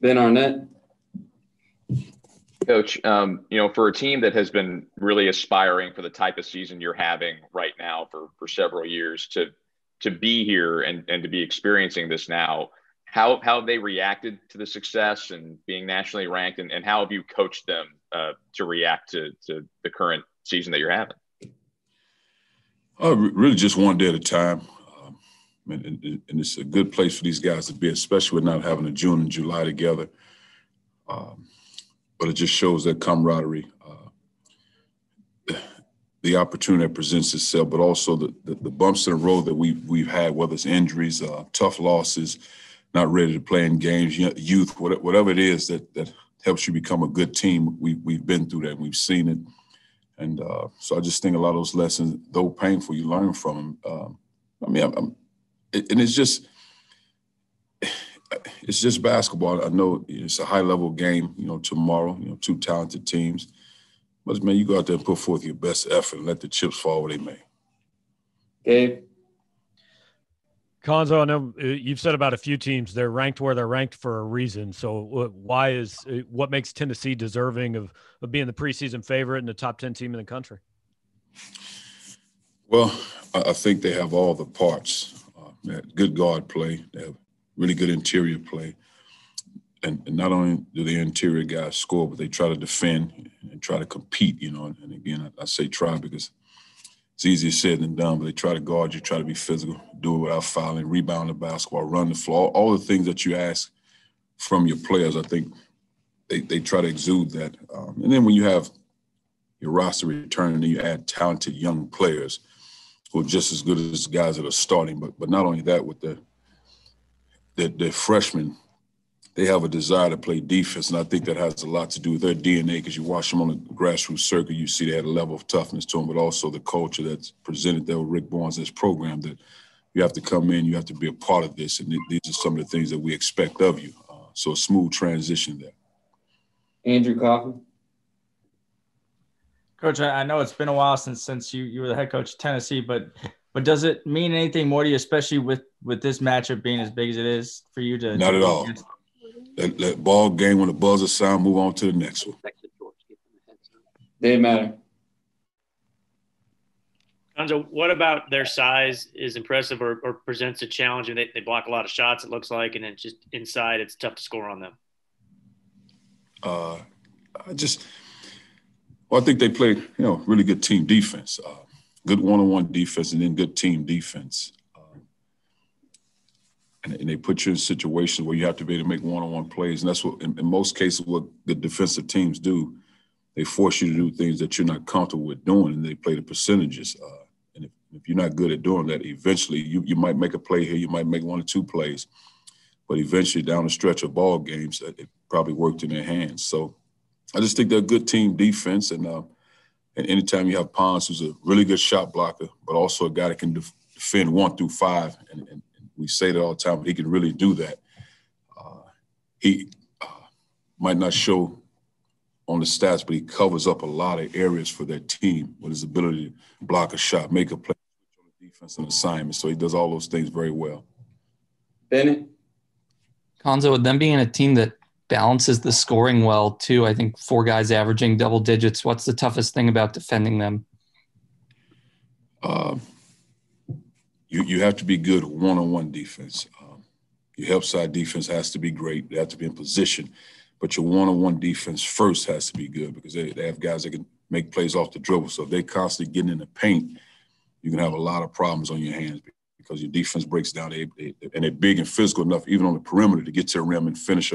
Ben Arnett. Coach, for a team that has been really aspiring for the type of season you're having right now for several years to be here and to be experiencing this now, how have they reacted to the success and being nationally ranked, and how have you coached them to react to the current season that you're having? Really just one day at a time. And it's a good place for these guys to be, especially with not having a June and July together. But it just shows that camaraderie, the opportunity that presents itself, but also the bumps in the road that we've had, whether it's injuries, tough losses, not ready to play in games, youth, whatever it is that helps you become a good team. We've been through that, and we've seen it. And so I just think a lot of those lessons, though painful, you learn from them. And it's just basketball. I know it's a high-level game, tomorrow, two talented teams. But, man, you go out there and put forth your best effort and let the chips fall where they may. Gabe? Cuonzo, I know you've said about a few teams they're ranked where they're ranked for a reason. So what makes Tennessee deserving of being the preseason favorite and the top 10 team in the country? Well, I think they have all the parts. Good guard play. They have really good interior play. And not only do the interior guys score, but they try to defend and try to compete, And again, I say try because it's easier said than done, but they try to guard you, try to be physical, do it without fouling, rebound the basketball, run the floor, all the things that you ask from your players. I think they try to exude that. And then when you have your roster returning and you add talented young players who are just as good as guys that are starting, but not only that, with the freshmen, they have a desire to play defense, and I think that has a lot to do with their DNA because you watch them on the grassroots circuit, you see they had a level of toughness to them, but also the culture that's presented there with Rick Barnes' this program that you have to come in, you have to be a part of this, and these are some of the things that we expect of you. So a smooth transition there. Andrew Coffin. Coach, I know it's been a while since you were the head coach of Tennessee, but does it mean anything more to you, especially with this matchup being as big as it is for you to – Not at all. That ball game, when the buzzer sound, move on to the next one. Didn't matter. Cuonzo, what about their size is impressive or presents a challenge? And they block a lot of shots, it looks like, and then just inside, it's tough to score on them. I think they play, really good team defense, good one-on-one defense, and then good team defense. And they put you in situations where you have to be able to make one-on-one plays. And that's what, in most cases, what the defensive teams do. They force you to do things that you're not comfortable with doing, and they play the percentages. And if you're not good at doing that, eventually you might make a play here, you might make one or two plays. But eventually down the stretch of ball games, it probably worked in their hands. So I just think they're a good team defense. And anytime you have Pons, who's a really good shot blocker, but also a guy that can defend 1 through 5, and we say that all the time, but he can really do that. He might not show on the stats, but he covers up a lot of areas for their team with his ability to block a shot, make a play on the defense and assignment. So he does all those things very well. Bennett? Cuonzo, with them being a team that balances the scoring well, too, I think 4 guys averaging double digits. What's the toughest thing about defending them? You have to be good one-on-one defense. Your help side defense has to be great. They have to be in position. But your one-on-one defense first has to be good because they have guys that can make plays off the dribble. So if they're constantly getting in the paint, you can have a lot of problems on your hands because your defense breaks down. And they're big and physical enough, even on the perimeter, to get to the rim and finish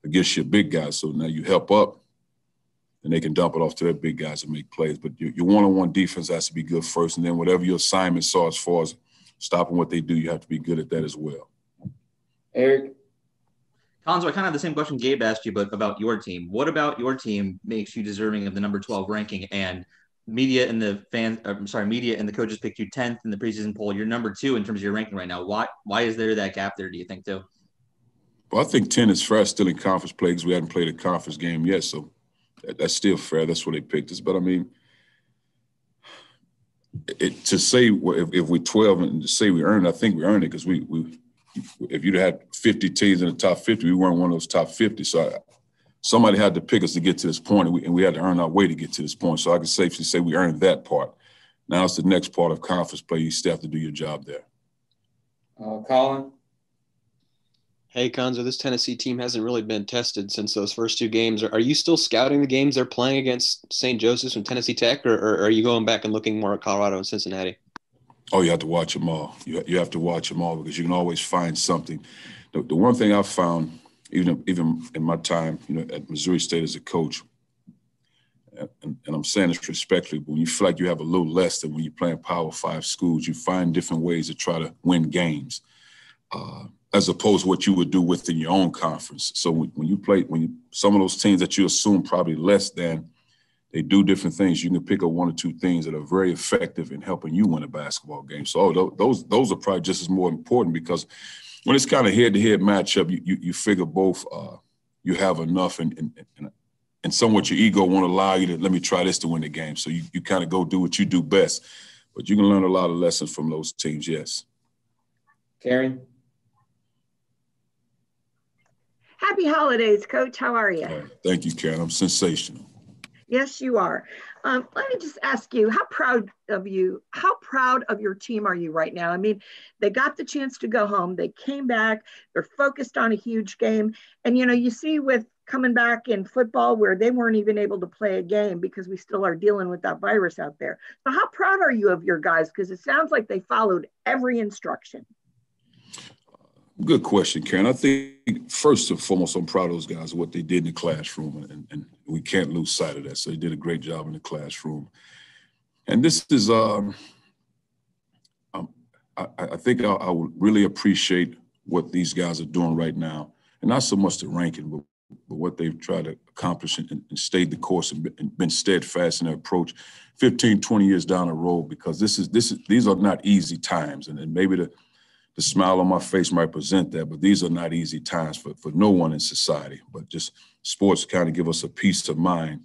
against your big guys. So now you help up, and they can dump it off to their big guys and make plays. But your one-on-one defense has to be good first. And then whatever your assignments are as far as stopping what they do, you have to be good at that as well. Eric? Cuonzo, I kind of have the same question Gabe asked you, but about your team. What about your team makes you deserving of the number 12 ranking? And media and the coaches picked you 10th in the preseason poll. You're number 2 in terms of your ranking right now. Why is there that gap there, do you think, too? Well, I think 10 is fair, still in conference play because we hadn't played a conference game yet. So that's still fair. That's where they picked us. But, I mean, to say if we're 12 and to say we earned it, I think we earned it because we if you'd had 50 teams in the top 50, we weren't one of those top 50. So somebody had to pick us to get to this point, and we had to earn our way to get to this point. So I can safely say we earned that part. Now it's the next part of conference play. You still have to do your job there. Colin? Hey, Cuonzo, this Tennessee team hasn't really been tested since those first two games. Are you still scouting the games they're playing against St. Joseph's and Tennessee Tech, or are you going back and looking more at Colorado and Cincinnati? Oh, you have to watch them all. You have to watch them all because you can always find something. The one thing I've found, even in my time, at Missouri State as a coach, and I'm saying this respectfully, but when you feel like you have a little less than when you're playing Power 5 schools, you find different ways to try to win games. As opposed to what you would do within your own conference. So when some of those teams that you assume probably less than, they do different things. You can pick up one or two things that are very effective in helping you win a basketball game. So those are probably just as more important because when it's kind of head-to-head matchup, you figure both you have enough and somewhat your ego won't allow you to let me try this to win the game. So you kind of go do what you do best. But you can learn a lot of lessons from those teams, yes. Karen? Happy holidays, Coach. How are you? Thank you, Karen. I'm sensational. Yes, you are. Let me just ask you, how proud of your team are you right now? I mean, they got the chance to go home. They came back. They're focused on a huge game. And, you see with coming back in football where they weren't even able to play a game because we still are dealing with that virus out there. So how proud are you of your guys? Because it sounds like they followed every instruction. Good question, Karen. I think first and foremost, I'm proud of those guys, what they did in the classroom, and we can't lose sight of that. So they did a great job in the classroom. And this is, I think I would really appreciate what these guys are doing right now, and not so much the ranking, but what they've tried to accomplish and stayed the course and been steadfast in their approach 15, 20 years down the road, because these are not easy times. And maybe the smile on my face might present that, but these are not easy times for no one in society. But just sports kind of give us a peace of mind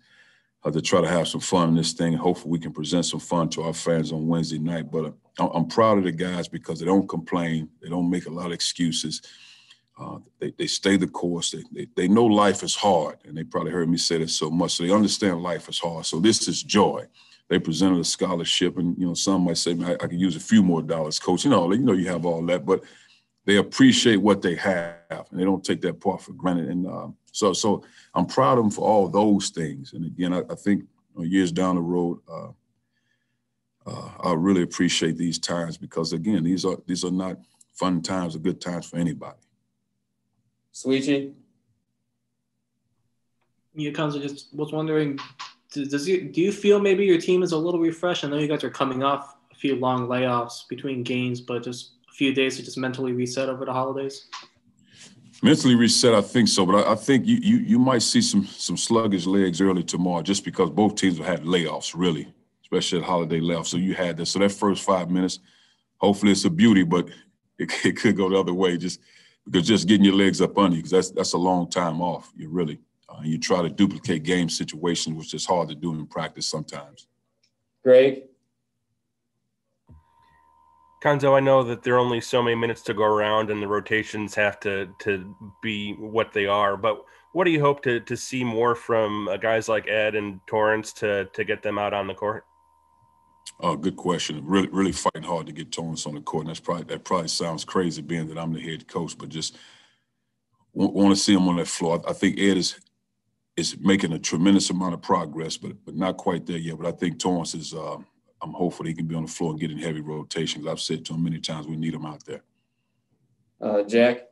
to try to have some fun in this thing. Hopefully we can present some fun to our fans on Wednesday night. But I'm proud of the guys because they don't complain. They don't make a lot of excuses. They stay the course. They know life is hard, and they probably heard me say this so much. So they understand life is hard. So this is joy. They presented a scholarship, and some might say, man, I could use a few more dollars, coach. You have all that, but they appreciate what they have, and they don't take that part for granted. And so I'm proud of them for all those things. And again, I think years down the road, I really appreciate these times because again, these are not fun times or good times for anybody. Sweetie? Yeah, Cuonzo, just was wondering, do you feel maybe your team is a little refreshed? I know you guys are coming off a few long layoffs between games, but just a few days to just mentally reset over the holidays? Mentally reset, I think so, but I think you might see some sluggish legs early tomorrow just because both teams have had layoffs, really, especially at holiday layoffs. So you had that. So that first 5 minutes, hopefully it's a beauty, but it could go the other way because just getting your legs up under you, because that's a long time off. You try to duplicate game situations, which is hard to do in practice sometimes. Greg? Cuonzo, I know that there are only so many minutes to go around and the rotations have to be what they are, but what do you hope to see more from guys like Ed and Torrence to get them out on the court? Oh, good question. Really, really fighting hard to get Torrence on the court. And that probably sounds crazy being that I'm the head coach, but just want to see him on that floor. I think Ed is making a tremendous amount of progress, but not quite there yet. But I think Torrence is I'm hopeful he can be on the floor and get in heavy rotations. I've said to him many times we need him out there. Jack?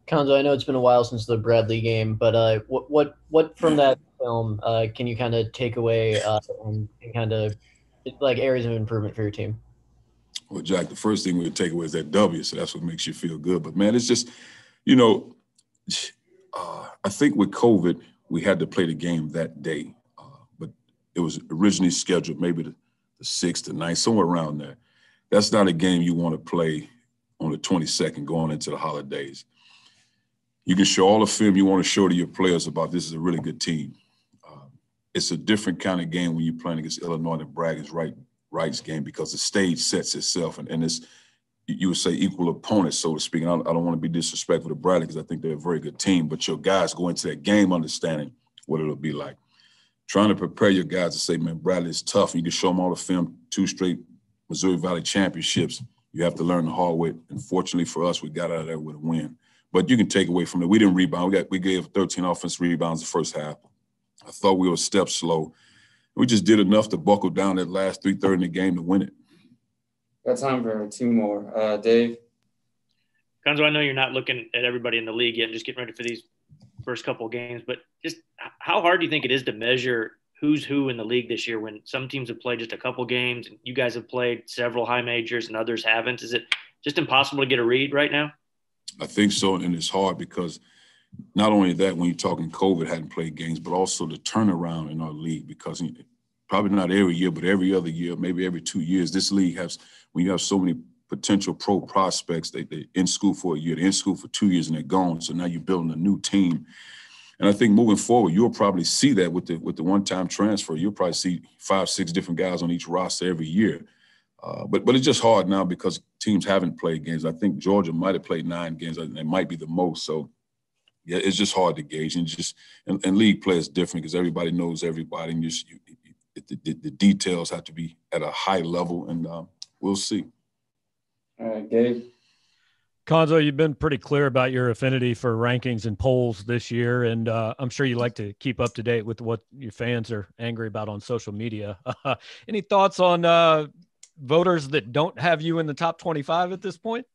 Cuonzo, I know it's been a while since the Bradley game, but what from that film can you kind of take away and kind of like areas of improvement for your team? Well, Jack, the first thing we would take away is that W, so that's what makes you feel good. But, man, it's just, I think with COVID, we had to play the game that day. But it was originally scheduled maybe the 6th, the 9th, somewhere around there. That's not a game you want to play on the 22nd going into the holidays. You can show all the film you want to show to your players about this is a really good team. It's a different kind of game when you're playing against Illinois and Bragg's rights game because the stage sets itself and it's you would say equal opponents, so to speak. And I don't want to be disrespectful to Bradley because I think they're a very good team, but your guys go into that game understanding what it'll be like. Trying to prepare your guys to say, man, Bradley is tough. You can show them all the film, 2 straight Missouri Valley championships. You have to learn the hard way. And fortunately for us, we got out of there with a win. But you can take away from it. We didn't rebound. We gave 13 offensive rebounds the first half. I thought we were a step slow. We just did enough to buckle down that last 3/3 in the game to win it. Got time for 2 more. Dave? Cuonzo, I know you're not looking at everybody in the league yet and just getting ready for these first couple of games, but just how hard do you think it is to measure who's who in the league this year when some teams have played just a couple games and you guys have played several high majors and others haven't? Is it just impossible to get a read right now? I think so, and it's hard because not only that, when you're talking COVID, hadn't played games, but also the turnaround in our league because probably not every year, but every other year, maybe every 2 years, this league has, when you have so many potential pro prospects, they're in school for a year, they're in school for 2 years, and they're gone. So now you're building a new team. And I think moving forward, you'll probably see that with the one-time transfer. You'll probably see 5, 6 different guys on each roster every year. But it's just hard now because teams haven't played games. I think Georgia might have played 9 games. It might be the most. So, yeah, it's just hard to gauge. And league play is different because everybody knows everybody. And the details have to be at a high level, and we'll see. All right, Gabe? Cuonzo, you've been pretty clear about your affinity for rankings and polls this year, and I'm sure you like to keep up to date with what your fans are angry about on social media. Any thoughts on voters that don't have you in the top 25 at this point?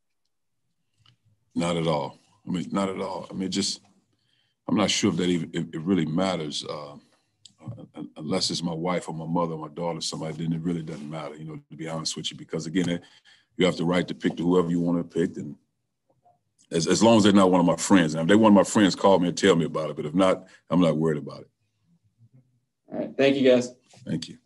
Not at all. I mean, not at all. I mean, I'm not sure if that even it really matters, unless it's my wife or my mother or my daughter or somebody. Then it really doesn't matter, to be honest with you, because again, you have the right to pick whoever you want to pick, and as long as they're not one of my friends. And if they're one of my friends, call me and tell me about it. But if not, I'm not worried about it. All right. Thank you, guys. Thank you.